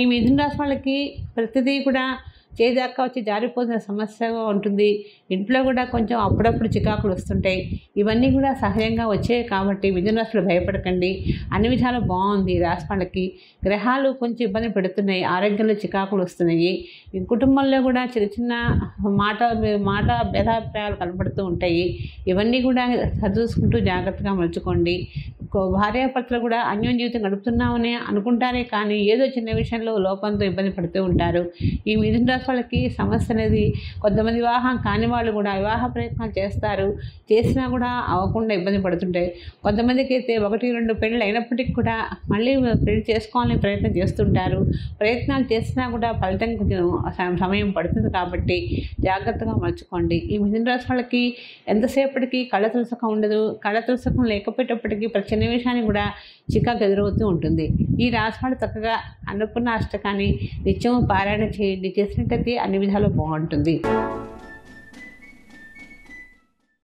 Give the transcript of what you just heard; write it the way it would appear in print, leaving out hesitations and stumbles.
ఈ మిథున రాశి వాళ్ళకి ప్రతిదీ కూడా చేదాకా వచ్చి జారిపోతున్న సమస్యగా ఉంటుంది. ఇంట్లో కూడా కొంచెం అప్పుడప్పుడు చికాకులు వస్తుంటాయి. ఇవన్నీ కూడా సహజంగా వచ్చాయి కాబట్టి మిథున రాశిలో భయపడకండి. అన్ని విధాలు బాగుంది. రాశి వాళ్ళకి గ్రహాలు కొంచెం ఇబ్బంది పెడుతున్నాయి. ఆరోగ్యంలో చికాకులు వస్తున్నాయి. ఈ కుటుంబంలో కూడా చిన్న చిన్న మాట భేదాభిప్రాయాలు కనబడుతూ ఉంటాయి. ఇవన్నీ కూడా సరిచూసుకుంటూ జాగ్రత్తగా మలుచుకోండి. భార్యాభర్తలు కూడా అన్యోన్య జీవితం గడుపుతున్నామని అనుకుంటారే కానీ ఏదో చిన్న విషయంలో లోపంతో ఇబ్బంది పడుతూ ఉంటారు. ఈ మిథున రాశి వాళ్ళకి సమస్య అనేది కొంతమంది వివాహం కాని వాళ్ళు కూడా వివాహ ప్రయత్నాలు చేస్తారు. చేసినా కూడా అవ్వకుండా ఇబ్బంది పడుతుంటాయి. కొంతమందికి అయితే 1-2 పెళ్ళి అయినప్పటికీ కూడా మళ్ళీ పెళ్లి చేసుకోవాలని ప్రయత్నం చేస్తుంటారు. ప్రయత్నాలు చేసినా కూడా ఫలితం కొంచెం సమయం పడుతుంది కాబట్టి జాగ్రత్తగా మలుచుకోండి. ఈ మిథున రాశి వాళ్ళకి ఎంతసేపటికి కళ్ళ తులసకం ఉండదు. కళ్ళ తులసకం లేకపోయేటప్పటికీ ప్రతి చిన్న విషయాన్ని కూడా చికాకు ఎదురవుతూ ఉంటుంది. ఈ రాశి వాళ్ళు చక్కగా అన్నపూర్ణ అష్టకాన్ని నిత్యం పారాయణ చేయండి. చేసినట్టయితే అన్ని విధాలు బాగుంటుంది.